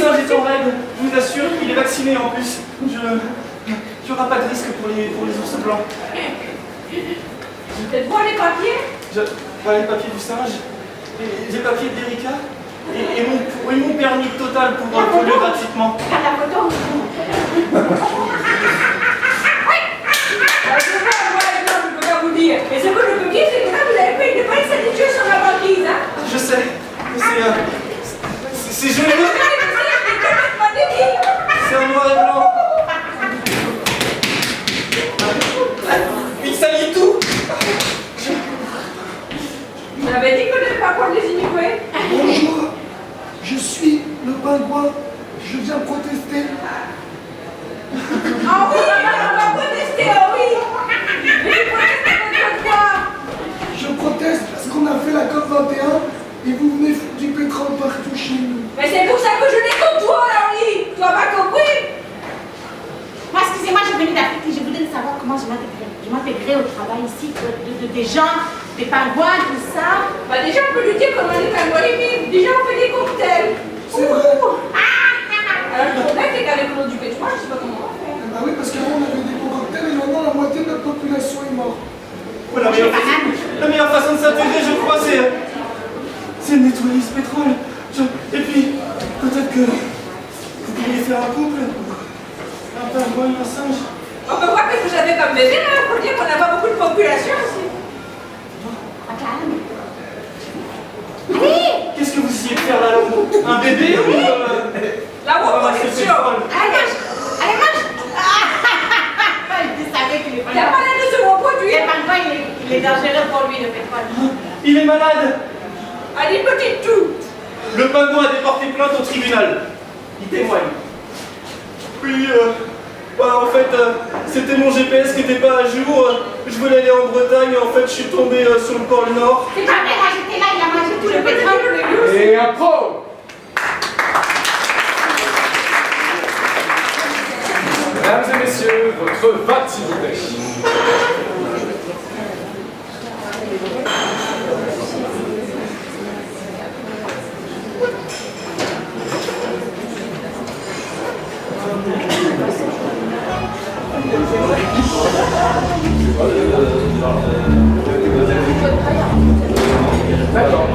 singe est en règle, je vous assure, il est vacciné en plus. Il n'y aura pas de risque pour les ours blancs. Faites voir les papiers? Voilà les papiers du singe, les papiers d'Erika et mon permis total pour polluer gratuitement. À la photo. Je peux pas vous dire. Et ce que je peux dire, c'est que là, vous avez fait une bonne salitude sur la banquise, hein? Je sais, c'est généreux. C'est en noir et blanc. Il salit tout. Vous avez dit que vous n'avez pas prendre les immigrés? Bonjour, je suis le pingouin. Je viens protester. Ah oui, on va protester, ah oui. Mais vous protestez contre quoi? Je proteste parce qu'on a fait la COP 21 et vous venez foutre du pétrole partout chez nous. Mais c'est pour ça que je l'ai contre toi, Henri. Tu n'as pas compris? Moi, excusez-moi, je venais d'Afrique et je voulais savoir comment je m'intégrais au travail ici, des gens, des pingouins, tout ça. Bah déjà, on peut lui dire comment les pingouins vivent. Déjà, on fait des cocktails. C'est vrai. Alors, le problème, c'est qu'avec l'eau du pétrole, je sais pas comment on fait. Ah oui, parce qu'avant on avait des bons cocktails et maintenant la moitié de notre population est morte. Voilà, la meilleure façon de s'intégrer, je crois, c'est de nettoyer ce pétrole. Et puis, peut-être que vous pourriez faire un couple. Un pingouin et un singe. On peut voir que vous avez comme bébé, là, pour dire qu'on n'a pas beaucoup de population aussi. Allez! Qu'est-ce que vous essayez de faire là, un bébé ou La reproduction. Allez, mange! Allez, mange! Je savais qu'il est Il n'y a pas l'air de se reproduire. Le pingouin, il est dangereux pour lui, le pétrole. Il est malade. Allez, petite tout. Le pingouin a déporté plainte au tribunal. Il témoigne. Oui, en fait, c'était mon GPS qui n'était pas à jour. Je voulais aller en Bretagne et en fait, je suis tombé sur le pôle Nord. C'est jamais là, j'étais là, il a mangé tout le pétrole. Et un pro. Mesdames et messieurs, votre vote, s'il vous plaît. D'accord.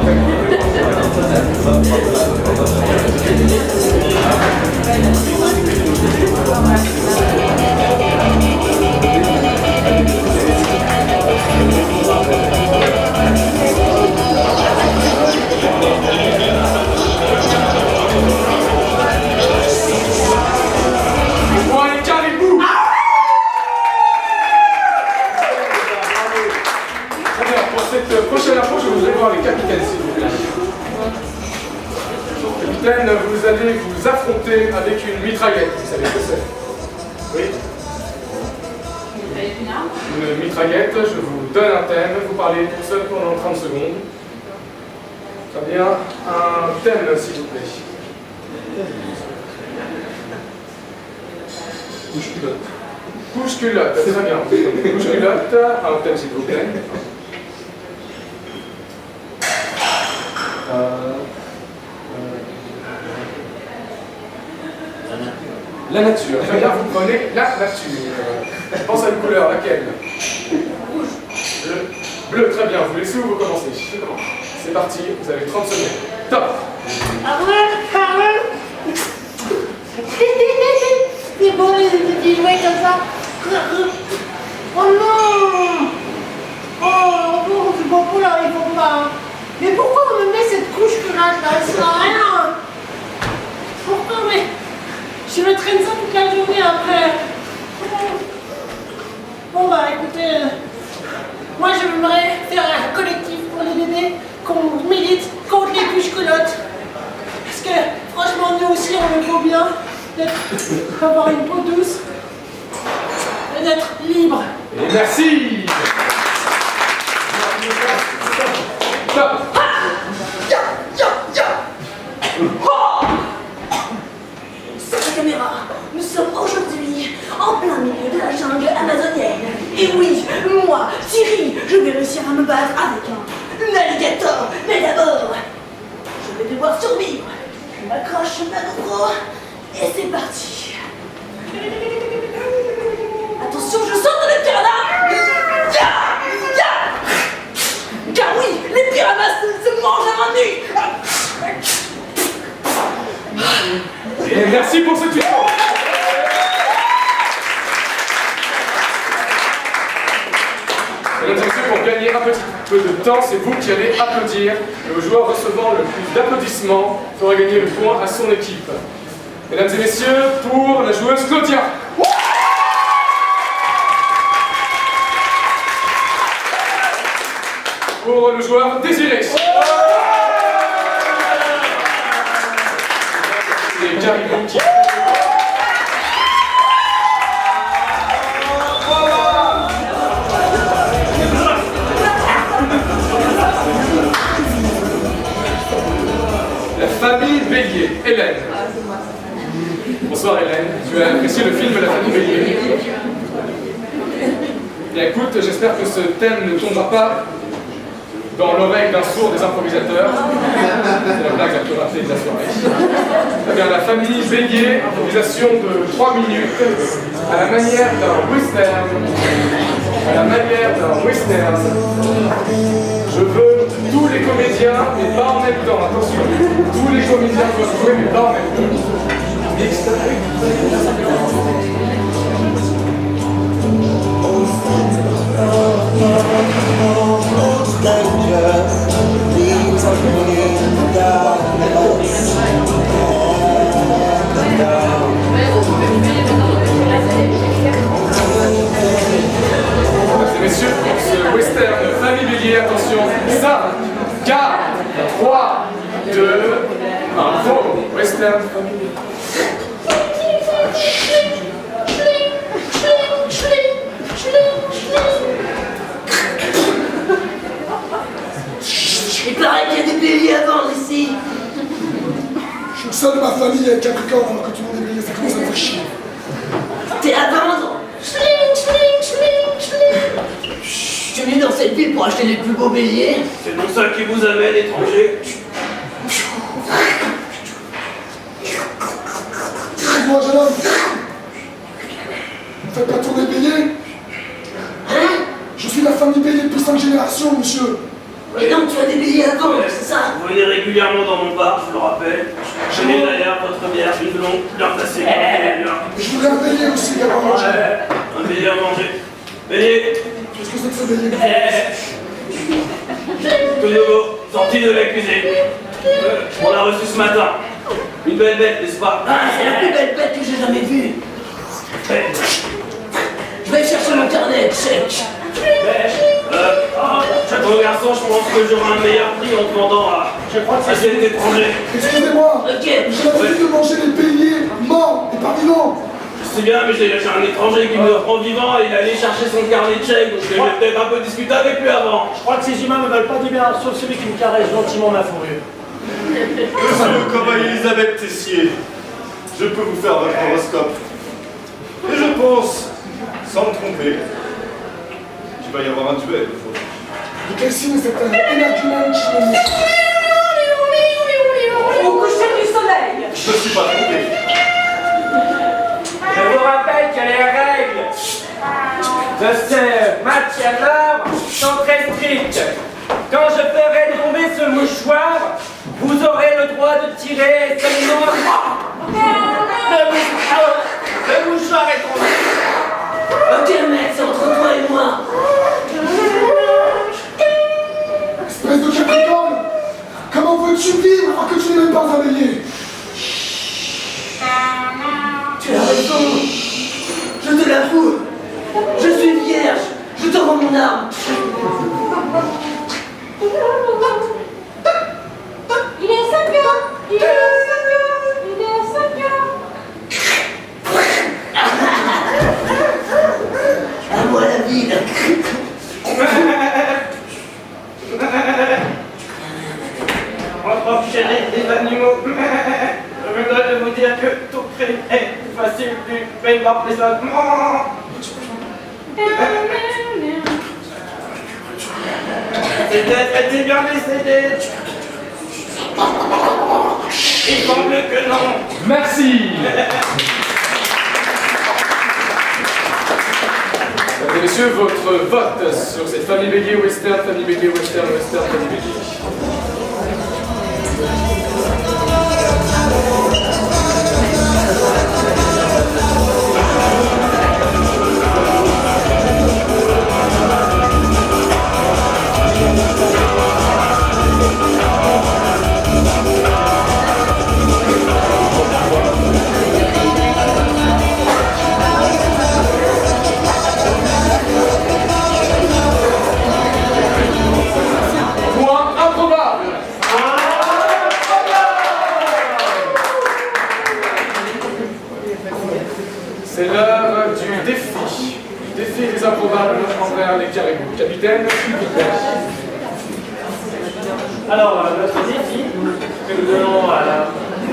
Bon, allez, carrez-vous. Très bien, pour cette prochaine approche, je voudrais voir les capitaines, s'il vous plaît. Capitaine, vous allez vous affronter avec une mitraillette, vous savez ce que c'est? Oui. Une mitraillette, je vous donne un thème, vous parlez tout seul pendant 30 secondes. Très bien, un thème, s'il vous plaît. Couche-culotte. Couche-culotte, très bien. Couche-culotte, un thème, s'il vous plaît. La nature. Très bien, vous prenez la nature. Je pense à une couleur, laquelle? Rouge. Bleu, très bien. Vous laissez où vous commencez? Je commence. C'est parti, vous avez 30 secondes. Top. C'est bon les petits jouets comme ça. Oh non! Oh non, c'est pas pour là, il faut pas. Mais pourquoi on me met cette couche que là, ça sert à rien? Pourquoi mais je me traîne ça toute la journée après. Bon bah écoutez, moi j'aimerais faire un collectif pour les bébés qu'on milite contre les couches-culottes. Parce que franchement nous aussi on le vaut bien d'avoir une peau douce et d'être libre. Et merci. Top. Sur la caméra, nous sommes aujourd'hui en plein milieu de la jungle amazonienne. Et oui, moi, Thierry, je vais réussir à me battre avec un alligator. Mais d'abord, je vais devoir survivre. Je m'accroche ma GoPro et c'est parti. Attention, je saute dans les piranhas. Car oui, les piranhas se mangent à main nue. Et merci pour ce tuto. Mesdames et messieurs, pour gagner un petit peu de temps, c'est vous qui allez applaudir. Le joueur recevant le plus d'applaudissements fera gagner le point à son équipe. Mesdames et messieurs, pour la joueuse Claudia. Pour le joueur Désiré. Et Caribou qui... La famille Bélier, Hélène. Bonsoir Hélène, tu as apprécié le film La famille Bélier? Bien écoute, j'espère que ce thème ne tombera pas dans l'oreille d'un sourd des improvisateurs. C'est la blague la plus ratée de la soirée. Eh bien, la famille Bélier, improvisation de 3 minutes, à la manière d'un western. À la manière d'un western. Je veux tous les comédiens, mais pas en même temps, attention. Tous les comédiens doivent jouer, mais pas en même temps. Mixte. Mesdames et messieurs, pour ce western Famille Bélier, attention, 5, 4, 3, 2, 1, go, western Famille Bélier. Il paraît qu'il y a des béliers à vendre ici. Je suis le seul de ma famille avec Capricorne, alors que tout le monde est bélier, ça commence à me faire chier. T'es à vendre. Je suis venu dans cette ville pour acheter les plus beaux béliers. C'est donc ça qui vous amène, étranger. Moi, jeune homme, vous faites pas tourner bélier? Je suis la famille Bélier depuis 5 générations, monsieur. Et donc tu as des béliers à vendre, c'est ça? Vous venez régulièrement dans mon bar, je vous le rappelle. Je n'ai d'ailleurs votre bière, une blonde, bien placée. Je voulais un bélier aussi, d'abord manger. Un bélier à manger. Bélier, Qu'est-ce que c'est que ce bélier? tout nouveau, sorti de la cuisine. On l'a reçu ce matin. Une belle bête, n'est-ce pas? Ah, c'est la plus belle bête que j'ai jamais vue. Je vais chercher mon carnet, check. Mon garçon, je pense que j'aurai un meilleur prix en te vendant à cet étranger. Excusez-moi, Ok. j'ai l'habitude de manger des béliers morts et pas vivants. Je sais bien, mais j'ai un étranger qui me rend vivant et il allait chercher son carnet de chèques, donc je vais peut-être un peu discuter avec lui avant. Je crois que ces humains ne veulent pas du bien, sauf celui qui me caresse gentiment ma fourrure. Monsieur le Cavalier Elisabeth Tessier, je peux vous faire votre horoscope. Et je pense, sans me tromper, qu'il va y avoir un duel aujourd'hui. De quel signe c'est un Enarjuman Chimène? Au coucher du soleil. Je ne suis pas trompé. Je vous rappelle que les règles de ce match à l'heure sont très strictes. Quand je ferai tomber ce mouchoir, vous aurez le droit de tirer seulement le mouchoir est tombé. Ok mec, c'est entre toi et moi. Espèce de Capricorne, comment veux-tu vivre alors que tu n'es même pas un bélier? Tu as raison. Je te l'avoue. Je suis vierge. Je te rends mon âme. Il est 5 heures. Il est 5 heures. Il est 5 heures. À moi la ville. Chérie des animaux, je voudrais vous dire que tout crime est facile du paiement des autres. C'était bien décédé. Il semble que non. Merci. Mesdames et messieurs, votre vote sur cette famille Bélier western, famille Bélier western, western, famille Bélier. C'est l'heure du défi. Du défi des improbables envers les caribous. Capitaine, s'il vous plaît. Alors, notre défi que nous donnons à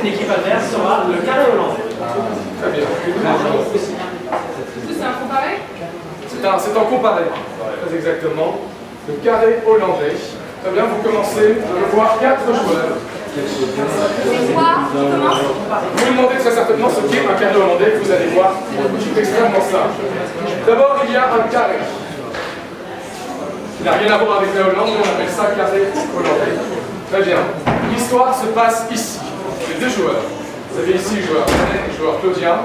l'équipe adverse sera le carré hollandais. Très bien. C'est un comparé? C'est en comparé, très exactement. Le carré hollandais. Très bien, vous commencez à voir 4 joueurs. C'est quoi? Comment? Vous vous demandez très certainement ce qu'est un carré hollandais, vous allez voir, c'est extrêmement simple. D'abord, il y a un carré. Il n'a rien à voir avec la Hollande, mais on appelle ça carré hollandais. Très bien. L'histoire se passe ici. Les 2 joueurs. Vous avez ici le joueur René et le joueur Claudien.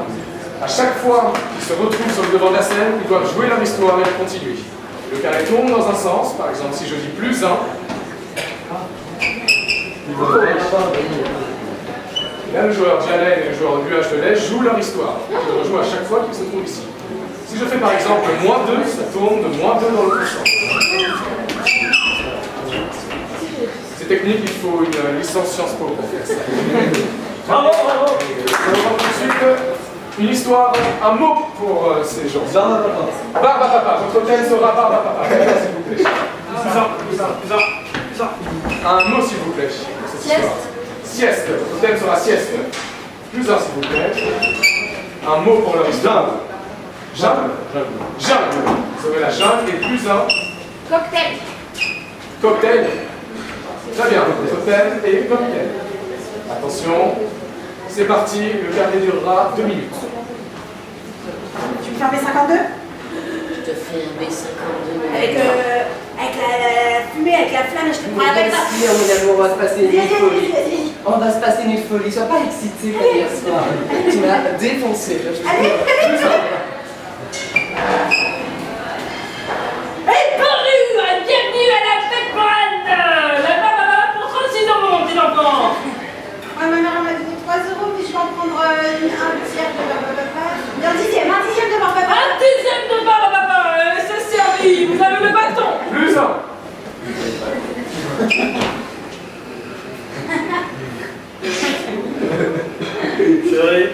À chaque fois qu'ils se retrouvent sur le devant de la scène, ils doivent jouer leur histoire et la continuer. Le carré tourne dans un sens, par exemple, si je dis plus 1, là, le joueur Jalen et le joueur Nuage de lait jouent leur histoire. Je le rejoue à chaque fois qu'ils se trouvent ici. Si je fais par exemple -2, ça tourne de -2 dans l'autre sens. C'est technique, il faut une licence Sciences Po pour faire ça. Bravo, bravo. On va voir tout de suite une histoire, un mot pour ces gens. Barbe à papa. Votre thème sera barbe à papa. S'il vous plaît. Un mot, s'il vous plaît. Pour cette histoire. Sieste. Votre thème sera sieste. Plus 1, s'il vous plaît. Un mot pour leur histoire. Jungle. Jungle. Vous aurez la jungle et plus 1. Cocktail. Cocktail. Très bien. Votre thème est cocktail. Attention. C'est parti. Le carré durera 2 minutes. Tu me fais un B52? Je te fais un B52. Avec la fumée, avec la flamme, je te prends la tête. Merci, mon amour, on va se passer une Vas-y, folie. vas-y. On va se passer une folie. Sois pas excitée comme hier soir. Tu m'as défoncé. Là, je te Allez, Plus 1. Bienvenue à la fête foraine. La baba pour 36 ans, mon petit enfant. Ouais, ma mère m'a donné 3 €, mais je vais en prendre un tiers de papa. Un dixième de papa. Un dixième de papa, c'est servi. Vous avez le bâton. Plus 1. Chérie,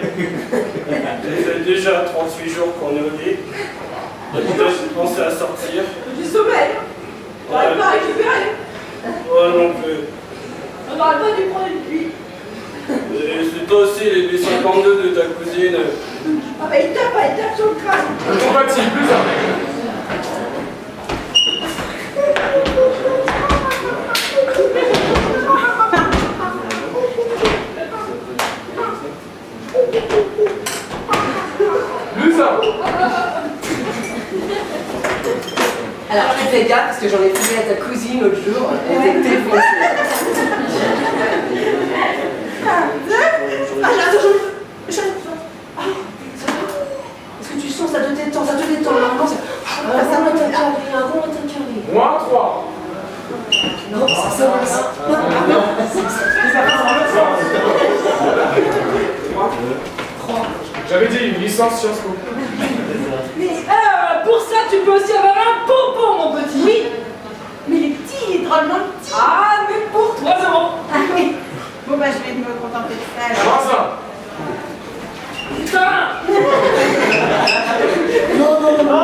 ça fait déjà 38 jours qu'on est au lit. J'ai pensé à sortir. Du sommeil. J'arrive pas à récupérer. Moi non plus. On n'aurait pas dû prendre une pluie. Et c'est toi aussi les B52 de ta cousine. Ah bah il tape sur le crâne. Compatible. Plus 1. Plus 1. Alors, tu fais gaffe parce que j'en ai filé à ta cousine l'autre jour. Elle était défoncée. Est-ce que tu sens, ça te détend, normalement c'est... Ça m'a été carré, un rond est carré. Moins 3. Non, ça J'avais dit une licence Sciences Po. Mais pour ça, tu peux aussi avoir un pompon, mon petit. Oui, mais il est petit, il est drôlement petit. Ah, mais pour 3 €. Ah oui. Bon bah je vais me contenter de ça. alors. Moins 1. Putain. Non, non, non, non.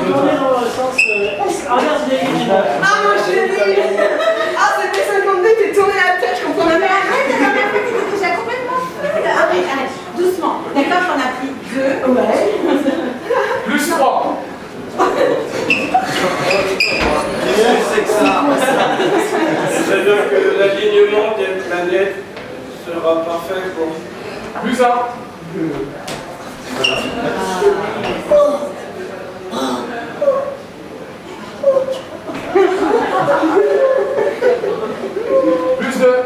On est dans le sens inverse des lignes. Ah mon chéri. Ah c'est B52, t'es tourné la tête, je comprends même pas. Arrête, la dernière fois t'étais déjà complètement folle. Arrête, doucement. D'accord, j'en ai pris 2. Ouais. Plus 3. Qu'est-ce que c'est que ça? C'est-à-dire que l'alignement des planètes sera parfait pour... Plus un. Plus deux.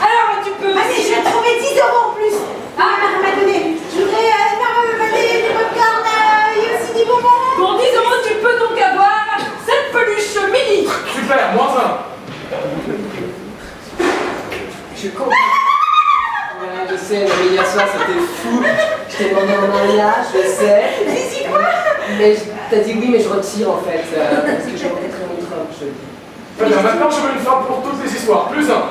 Alors, tu peux... Ah, mais je vais trouver 10 € en plus. Ah, m'a donné. Je voudrais des popcorn et aussi des bonbons. Pour 10 €, tu peux donc avoir cette peluche mini. Super, moins un. Je suis con. Ouais, je sais, non, mais hier soir c'était fou. Je t'ai demandé en mariage, je sais. J'ai dit quoi? Mais t'as dit oui, mais je retire en fait. Parce que j'ai rencontré un autre homme, je te le dis. Très bien, maintenant je veux une femme pour toutes les histoires. Plus un.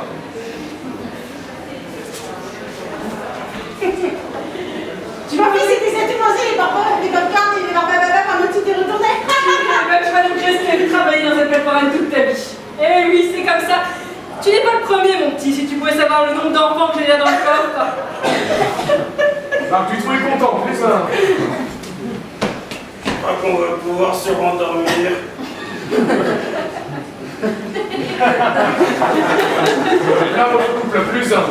Tu m'as dit c'était ça, tu mangeais les popcorn et les bababa pendant que tu t'es retourné. Tu vas donc rester travailler dans cette plateforme toute ta vie. Eh oui, c'est comme ça. Tu n'es pas le premier, mon petit, si tu pouvais savoir le nombre d'enfants que j'ai là dans le coffre. Marc Dutroux est content. Plus un. Je crois qu'on va pouvoir se rendormir. Là, votre couple. Plus un.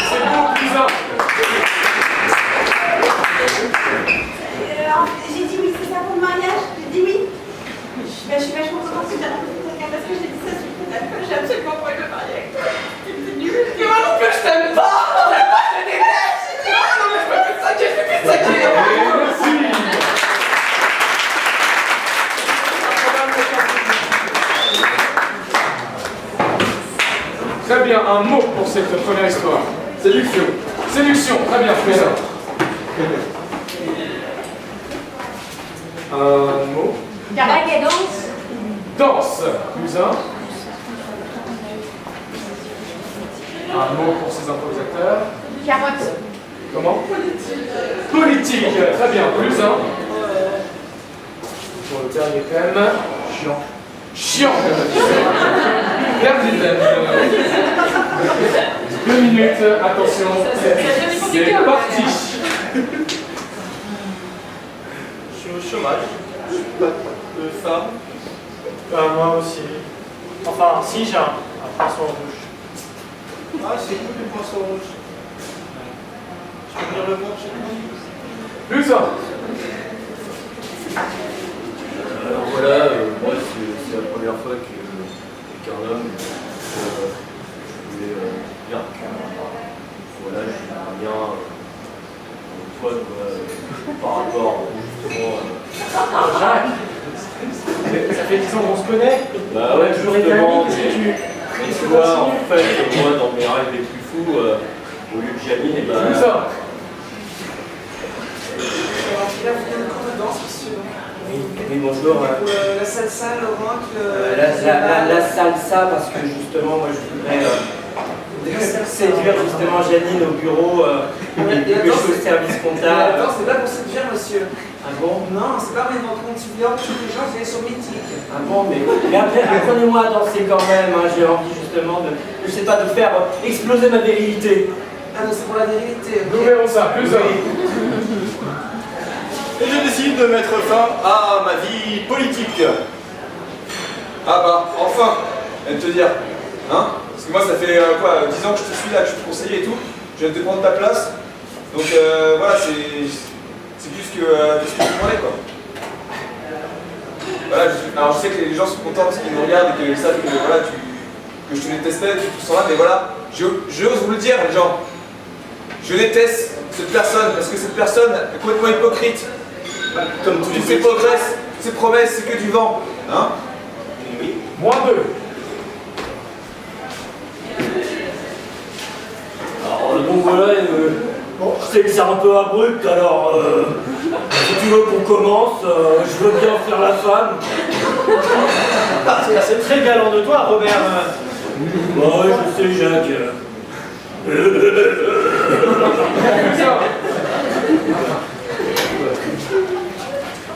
C'est bon, plus un. J'ai dit oui, c'est ça pour le mariage. J'ai dit oui. Je suis vachement contente que j'ai rencontré quelqu'un parce que j'ai dit ça sur le téléphone. J'ai absolument pas envie de me marier avec toi. C'est nul. Mais moi non plus, je t'aime pas. Je déteste. Non, mais je peux plus de saquer, je peux plus de saquer. Merci. Très bien, un mot pour cette première histoire. Séduction. Séduction, très bien, plus un. Un mot. Carac et danse. Danse, plus un. Un mot pour ces improvisateurs. Carotte. Comment? Politique, très bien, plus un. Pour le dernier thème. Chiant. Chiant, dernier thème. 2 minutes, attention, c'est parti. Je suis au chômage. Je suis pas de femme. Moi aussi. Enfin, si, j'ai un poisson rouge. Ah, c'est cool les poissons rouges. Je peux venir le voir chez moi. Plus un. Alors voilà, moi c'est la première fois qu'un homme je voulais bien. Voilà, je suis bien toi, par rapport justement. Jacques, ça fait 10 ans qu'on se connaît. Bah ouais, Toujours été justement, amis, tu mais tu vois, en fait, moi dans mes rêves les plus fous, au lieu de Janine, et ben. Plus un. Oui, bonjour. La salsa, Laurent, La salsa, parce que justement, moi je voudrais séduire justement Janine au bureau, quelque chose de service comptable. Attends, c'est pas pour séduire, monsieur. Ah bon? Non, c'est pas mes rencontres. Tu viens, tous les gens, c'est sur mythique. Ah bon, mais après, apprenez-moi à danser quand même, hein. J'ai envie justement de, je sais pas, de faire exploser ma virilité. Ah non, c'est pour la vérité. Nous verrons ça, plus un. Et je décide de mettre fin à ma vie politique. Ah bah, enfin, je viens de te dire. Hein? Parce que moi, ça fait 10 ans que je te suis là, que je suis conseiller et tout. Je viens de te prendre ta place. Donc voilà, c'est plus que ce que tu demandais, quoi. Voilà, alors je sais que les gens sont contents parce qu'ils nous regardent et qu'ils savent que, voilà, que je te détestais, tout ça là, mais voilà, j'ose vous le dire, les gens. Je déteste cette personne parce que cette personne est complètement hypocrite. Comme tous ces progrès, ces promesses, c'est que du vent. Hein? Oui. -2. Alors bon voilà, bon, je sais que c'est un peu abrupt, alors si tu veux qu'on commence, je veux bien faire la femme. C'est très galant de toi, Robert. Ouais, je sais, Jacques.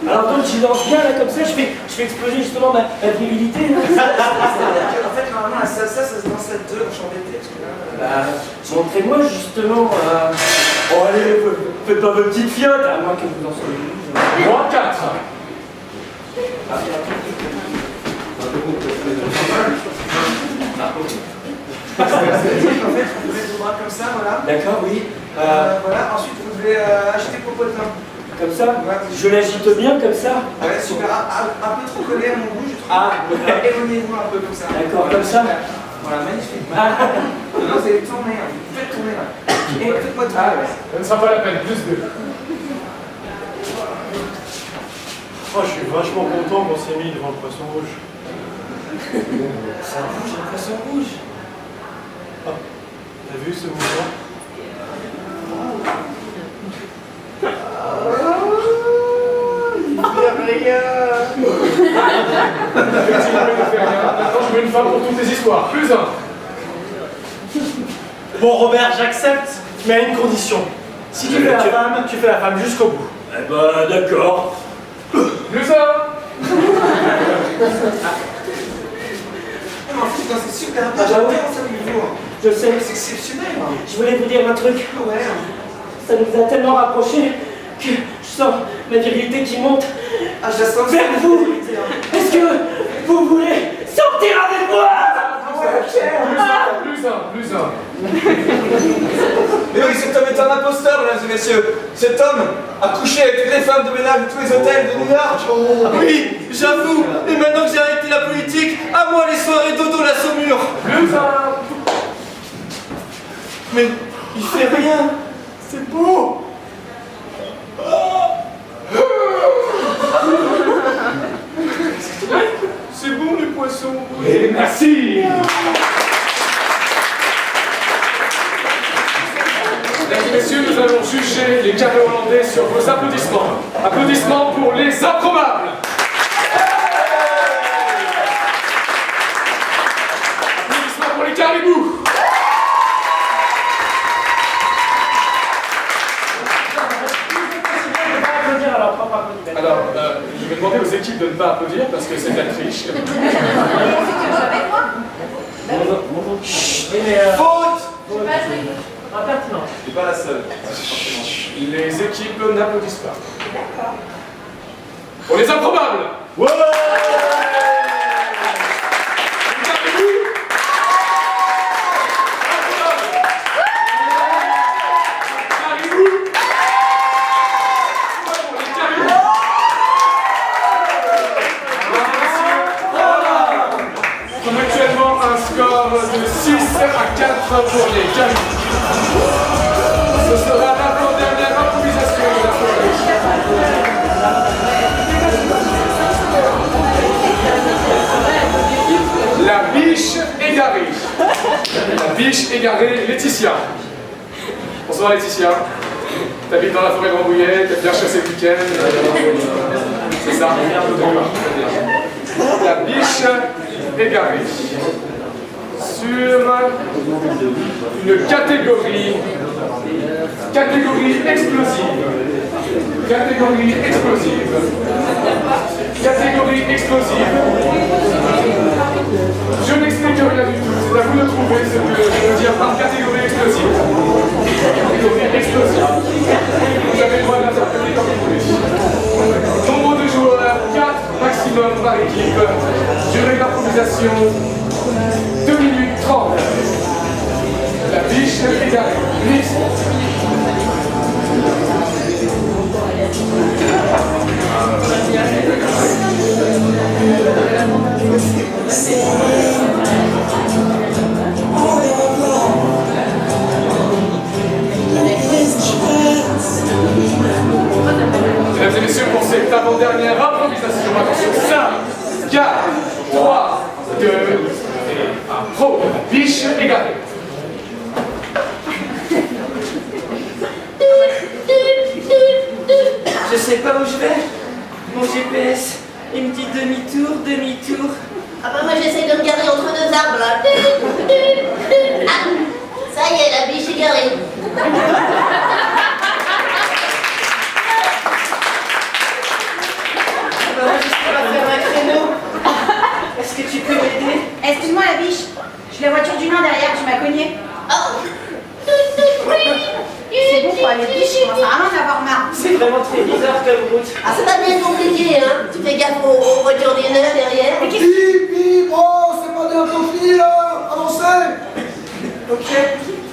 Alors donc j'y lance bien là comme ça, je fais fais exploser justement ma virilité. En fait, normalement, la salsa, ça se danse à deux. Je suis embêté parce que là. Montrez-moi justement. Oh, allez, faites pas vos petites fiottes, à moins que vous en soyez. 3-4. En fait, vous mettez vos bras comme ça, voilà. D'accord, oui. Voilà, ensuite vous devez acheter popotin. Comme ça. Je l'agite bien comme ça. Ouais, super. Un peu trop collé à mon goût, je trouve. Ah, éloignez-vous un peu comme ça. d'accord, comme ça. Voilà, magnifique. Non, vous allez tourner, hein. Vous faites tourner là. Et faites-moi tourner. Ça ne sera pas la peine, plus 2. Oh, je suis vachement content qu'on s'est mis devant le poisson rouge. Ça bouge, un poisson rouge. Ah, t'as vu ce mouvement? Effectivement, il ne fait rien. Maintenant, je veux une femme pour toutes les histoires. Plus 1. Bon, Robert, j'accepte, mais à une condition. Si tu fais la femme, tu fais la femme jusqu'au bout. Eh ben, d'accord. Plus 1. En fait, c'est super bien. Ah, bah oui. Ça vous voit. Je sais. C'est exceptionnel. Je voulais vous dire un truc. Ouais. Ça nous a tellement rapprochés que je sens ma virilité qui monte Ah, je la sens. vers vous. Est-ce que vous voulez sortir avec moi? Plus 1. Mais oui, cet homme est un imposteur, mesdames et messieurs. Cet homme a couché avec toutes les femmes de ménage de tous les hôtels de New York. Oui, j'avoue. Et maintenant que j'ai arrêté la politique, à moi les soirées dodo la saumure. Plus 1. Mais il fait rien. C'est beau. C'est bon les poissons. Et merci. Mesdames et messieurs, nous allons juger les carrés hollandais sur vos applaudissements. Applaudissements pour les improbables. Applaudissements pour les caribous. Alors, je vais demander aux équipes de ne pas applaudir parce que c'est de la triche. Faute. Impertinent. C'est pas la seule. Les équipes n'applaudissent pas. Pour les improbables. Ouais. Actuellement un score de 6 à 4 pour les caribous. Ce sera l'avant-dernière improvisation de la soirée. La biche égarée. La biche égarée, Laetitia. Bonsoir Laetitia. T'habites dans la forêt de Rambouillet, t'aimes bien chasser le week-end. C'est ça. La biche égarée. Sur une catégorie explosive. Catégorie explosive. Catégorie explosive. Je n'explique rien du tout. C'est à vous de trouver ce que je veux dire par catégorie explosive. Catégorie explosive. Vous avez le droit de l'interpréter comme vous voulez. Nombre de joueurs, 4 maximum par équipe. Durée d'improvisation, 2 minutes 30. La biche égarée. Mix. Mesdames et messieurs, pour cette avant-dernière improvisation, attention, 5, 4, 3, 2, et 1, pro, biche égarée. Je sais pas où je vais. Mon GPS, il me dit demi-tour, demi-tour. Ah bah moi j'essaye de me garer entre deux arbres là. Ah, ça y est, la biche est garée. Bah moi je sais pas faire un créneau. derrière, tu m'as cogné. C'est bon, quoi, les biches, je commence à rien en avoir marre. C'est vraiment très bizarre comme route. Ah, c'est pas bien compliqué, hein. Tu fais gaffe aux voitures des nœuds derrière. Bip, bip, oh, c'est pas bientôt fini là. Avancez. Ok.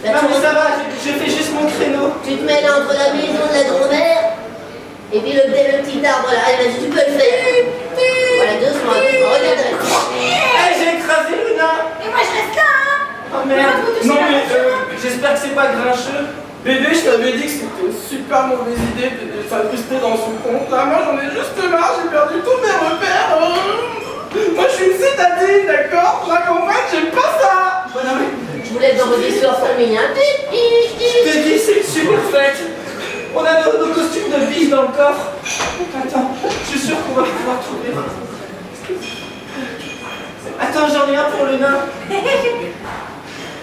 Non mais ça va, je fais juste mon créneau. Tu te mets là entre la maison de la grand-mère et puis le petit arbre là. Allez, vas-y, tu peux le faire. Voilà, doucement. Regarde. Eh, j'ai écrasé Luna. Et moi, je reste là, hein. Oh merde. Non mais j'espère que c'est pas grincheux. Bébé, je t'avais dit que c'était une super mauvaise idée de s'incruster dans son compte. Là, moi, j'en ai juste marre, j'ai perdu tous mes repères. Moi, je suis une citadine, d'accord? La campagne, j'aime pas ça. Je vous laisse dans vos histoires famille, hein. Je t'ai dit, c'est une super fête. On a nos costumes de biche dans le coffre. Attends, je suis sûr qu'on va pouvoir trouver. Attends, j'en ai un pour le nain.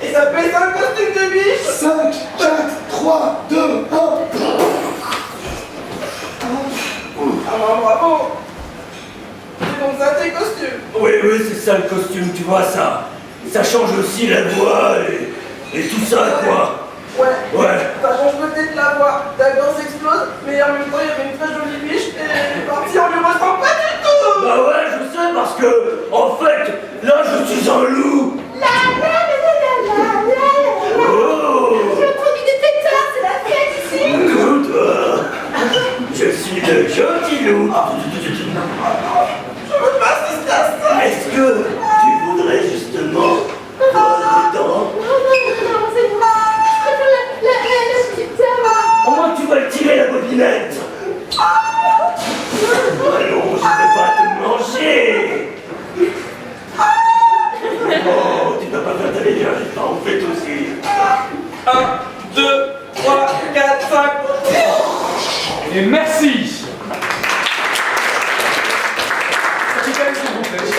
Et ça fait ça, le costume de biche. 5, 4, 3, 2, 1. Ah, bravo. C'est donc ça tes costumes. Oui, c'est ça le costume, tu vois ça. Ça change aussi la voix et tout ça, quoi. Ouais. Ça change peut-être la voix. Ta gorge explose, mais en même temps, il y avait une très jolie biche et elle est partie, on lui ressent pas du tout. Bah ouais, je sais, parce que, en fait, là, je suis un loup. Oh. J'ai entendu des pétards, c'est la fête ici. Écoute, je suis le gentil loup. Je veux pas ce casse. Est-ce que tu voudrais justement voir dedans? Non, c'est moi. Je préfère la petite dame. Au moins tu vas le tirer la bobinette. Allons, je vais pas te manger. Oh, tu dois pas faire ta l'énergie, en fait aussi. 1, 2, 3, 4, 5. Et merci. Capitaine, s'il vous plaît.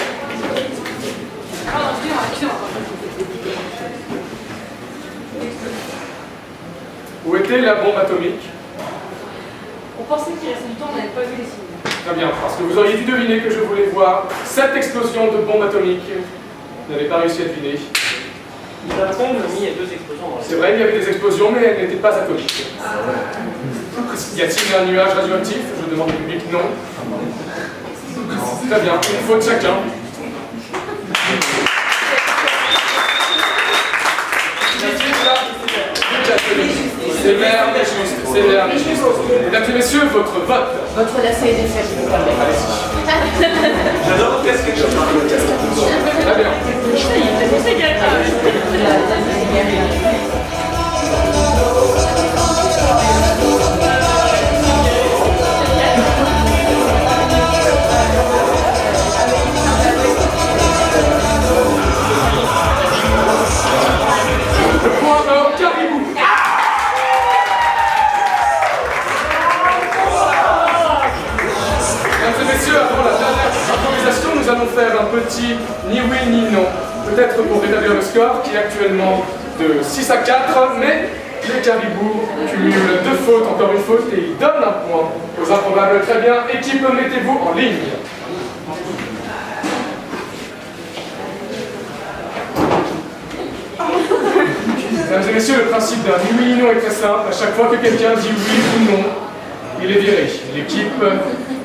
Pardon, excusez-moi. Où était la bombe atomique? On pensait qu'il restait du temps, on n'avait pas vu les signes. Très bien, parce que vous auriez dû deviner que je voulais voir cette explosion de bombe atomique. Vous n'avez pas réussi à deviner. Il a quand même mis 2 explosions dans la C'est vrai, il y avait des explosions, mais elles n'étaient pas atomiques. Y a-t-il un nuage radioactif? Je demande au public non. Très bien, une faute chacun. Sévère mais juste, sévère mais juste. Mesdames et messieurs, votre vote. Votre lacet est défait, je vous permets. Allez-y. J'adore presque comme ça. Très bien. Le point va au Caribou. Mesdames et messieurs, avant la dernière improvisation, nous allons faire un petit ni oui ni non. Peut-être pour rétablir le score qui est actuellement de 6 à 4, mais les caribous cumulent 2 fautes, encore une faute, et ils donnent un point aux improbables. Très bien, équipe, mettez-vous en ligne. Mesdames et messieurs, le principe d'un ni oui ni non est très simple. À chaque fois que quelqu'un dit oui ou non, il est viré. L'équipe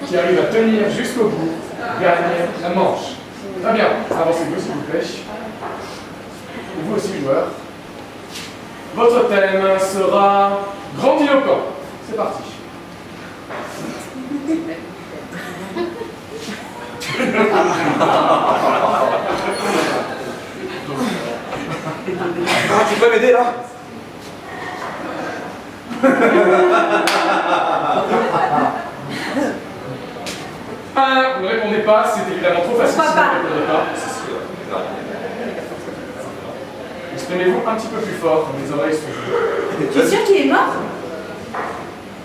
qui arrive à tenir jusqu'au bout gagne la manche. Très bien, avancez-vous s'il vous plaît. Et vous aussi, joueurs. Votre thème sera grandiloquent. C'est parti. Ah, tu peux m'aider là? Vous ne répondez pas, c'est évidemment trop facile si vous ne répondez pas. Exprimez-vous un petit peu plus fort, mes oreilles sont... Tu es sûr qu'il est mort?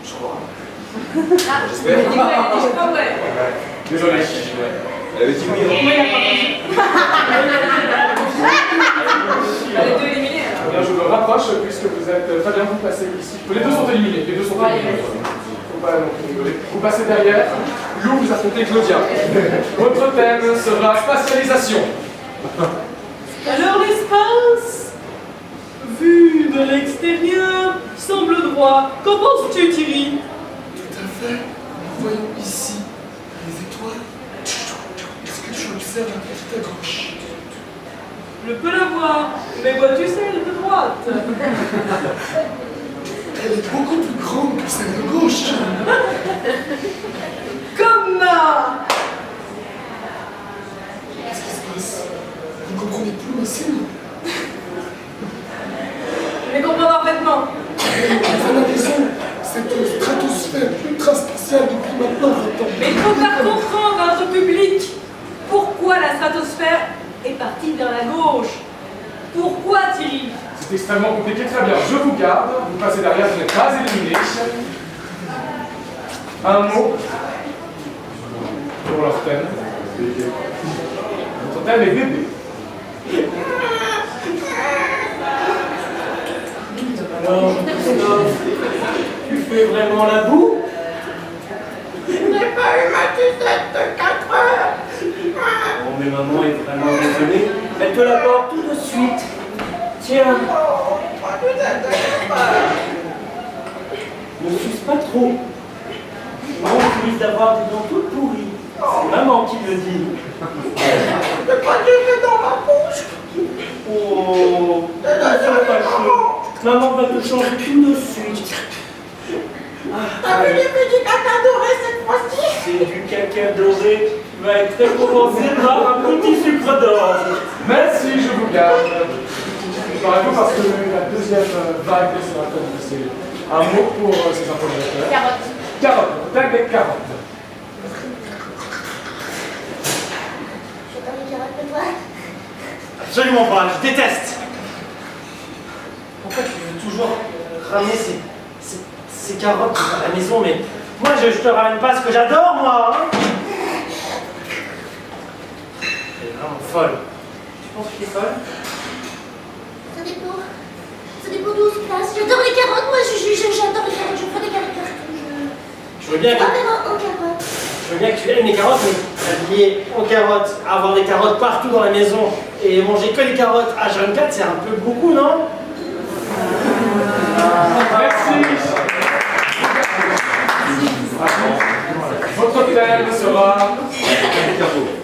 Je crois. Ah, j'espère. Ah ouais. Désolé. Elle avait dit oui. Moi, il a pas Les deux éliminés alors. Bien, je me rapproche puisque vous êtes très bien, vous passez ici. Les deux sont éliminés, les deux sont éliminés. Faut pas non plus rigoler. Vous passez derrière. Lou, vous affrontez Claudia. Votre thème sera spatialisation. Alors l'espace, de l'extérieur semble droit. Qu'en penses-tu, Thierry? Tout à fait. Nous voyons ici les étoiles. Est-ce que tu observes un petit à gauche? Je peux la voir, mais vois-tu celle de droite? Elle est beaucoup plus grande que celle de gauche. Comment? Qu'est-ce qui se passe? Vous ne comprenez plus mes signes? Je les comprends parfaitement. Nous analysons cette stratosphère ultraspatiale depuis maintenant 20 ans. Mais il faut faire comprendre à notre public pourquoi la stratosphère est partie vers la gauche. Pourquoi, Thierry? C'est extrêmement compliqué, très bien. Je vous garde, vous passez derrière, vous n'êtes pas éliminé. Un mot pour leur thème. Votre thème est bébé. Alors, Christophe, tu fais vraiment la boue? Je n'ai pas eu ma tête de 4 heures. Oh, mais maman est vraiment désolée. Elle te l'apporte tout de suite. Tiens. Oh, ma tête de 4 heures. Ne suce pas trop. Sinon, tu risques d'avoir des dents toutes pourries. C'est maman qui le dit. Je crois que j'ai dans ma bouche. Oh, ne sois pas chaud. Maman va te changer tout de suite. T'as vu les petits caca dorés cette fois-ci? C'est du caca doré qui va être récompensé par un petit sucre d'orge. Merci, je vous garde. Préparez-vous parce que la deuxième vague sera commencée. Un mot pour ces interlocuteurs. Carotte. Carotte, tag des carottes. Je t'en ai carotte de toi. Absolument pas, je déteste. Pourquoi tu veux toujours ramener ces carottes à la maison? Mais moi, je te ramène pas ce que j'adore, moi, hein. Elle est vraiment folle. Tu penses que tu es folle? Ça dépend. Ça dépend d'où on se place. J'adore les carottes, moi j'adore les carottes. Je prends des carottes partout. Je veux bien que... Ah, mais non, en carottes. Je veux bien que tu aimes les carottes, mais t'habiller en carottes, avoir des carottes partout dans la maison et manger que des carottes à 24, c'est un peu beaucoup, non? Merci. Votre thème sera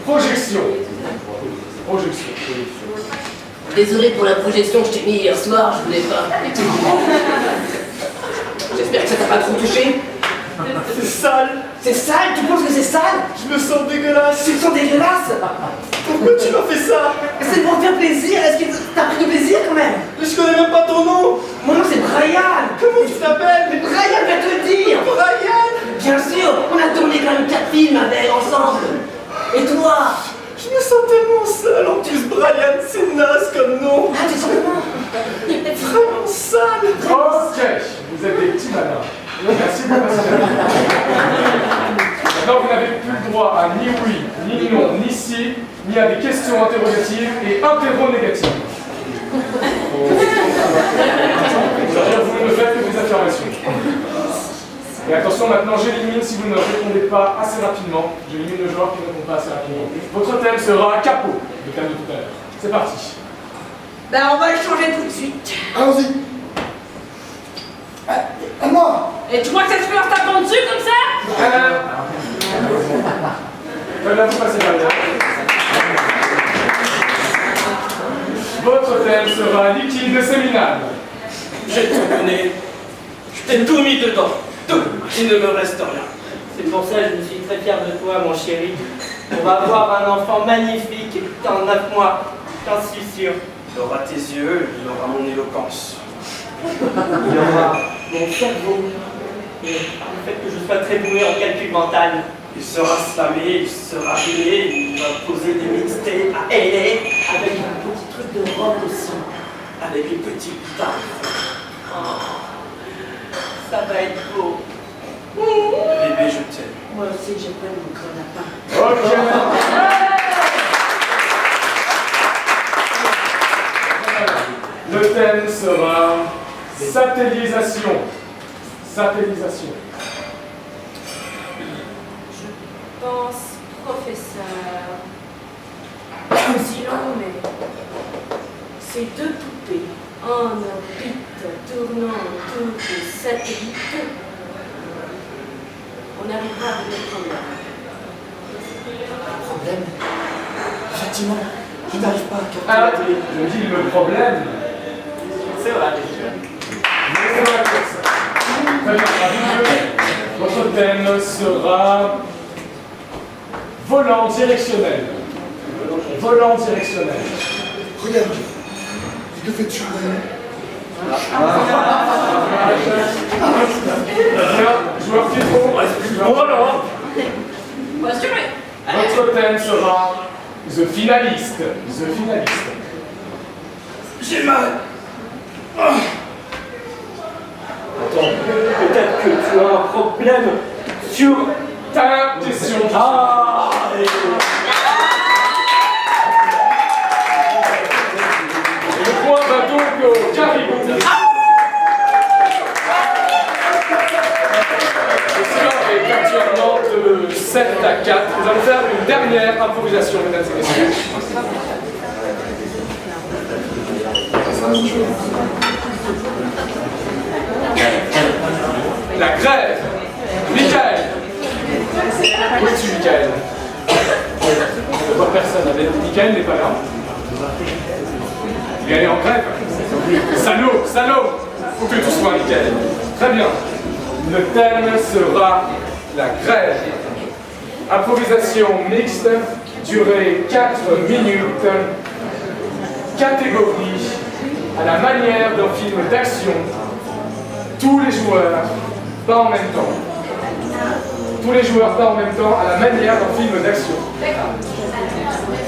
projection. Projection. Désolé pour la projection que je t'ai mis hier soir, je voulais pas. J'espère que ça t'a pas trop touché. C'est sale. C'est sale? Tu penses que c'est sale? Je me sens dégueulasse. Tu te sens dégueulasse? Pourquoi tu m'as fait ça? C'est pour te faire plaisir. Est-ce que t'as pris du plaisir quand même? Mais je connais même pas ton nom. Mon nom c'est Brian. Comment tu t'appelles? Mais Brian va te le dire. Brian. Bien sûr, on a tourné quand même 4 films avec ensemble. Et toi? Je me sens tellement seul. En plus, Brian, c'est naze comme nom. Ah, tu sens comment? Vraiment sale. Ok, vous êtes des petits malins. Merci beaucoup. Maintenant, vous n'avez plus le droit à ni oui, ni non, ni si, ni à des questions interrogatives et interro-négatives. C'est-à-dire, vous ne faites que des affirmations. Et attention, maintenant, j'élimine si vous ne répondez pas assez rapidement. J'élimine le joueur qui ne répond pas assez rapidement. Votre thème sera capot, le thème de tout à l'heure. C'est parti. Ben, on va le changer tout de suite. Allons-y. À moi. Et tu crois que ça se fait en tapant dessus comme ça? Très bien, vous passez derrière. Votre thème sera liquide séminal. J'ai tout donné. Je t'ai tout mis dedans. Tout. Il ne me reste rien. C'est pour ça que je suis très fier de toi, mon chéri. On va avoir un enfant magnifique dans 9 mois. J'en suis sûr. Il aura tes yeux, il aura mon éloquence. Il y aura mon cerveau. Et le fait que je sois très doué en calcul mental. Il sera slamé, il sera rimé, il va poser des mixtapes à LA. Avec un petit truc de rock aussi. Avec une petite guitare. Oh, ça va être beau. Bébé, je t'aime. Moi aussi, j'ai pas mon grenapin. Ok. Le thème sera satellisation. Satellisation. Je pense, professeur. Aussi long, mais c'est deux poupées en orbite. tournant autour des satellites, on arrivera à régler le problème. Problème? Effectivement, je n'arrive pas à capter Ah, la télé. je dis le problème. C'est vrai. Laissez-moi dire ça. Très bien, votre thème sera volant directionnel. Volant directionnel. Regarde, et que fais-tu maintenant? Bien, joueur Pietro, Voilà. votre thème sera The Finaliste. The Finaliste. J'ai mal. Attends, peut-être que tu as un problème sur Ta question. Ah, Et le point va donc au Caribou. Le score est actuellement de 7 à 4. Nous allons faire une dernière improvisation, mesdames et messieurs. La grève. Michael. Où es-tu, Michael? Je ne vois personne. Michael n'est pas là. Il est allé en grève. Salaud, salaud. Faut que tu sois, Michael. Très bien. Le thème sera la grève. Improvisation mixte, durée 4 minutes. Catégorie à la manière d'un film d'action. Tous les joueurs, pas en même temps. Tous les joueurs, pas en même temps, à la manière d'un film d'action. D'accord.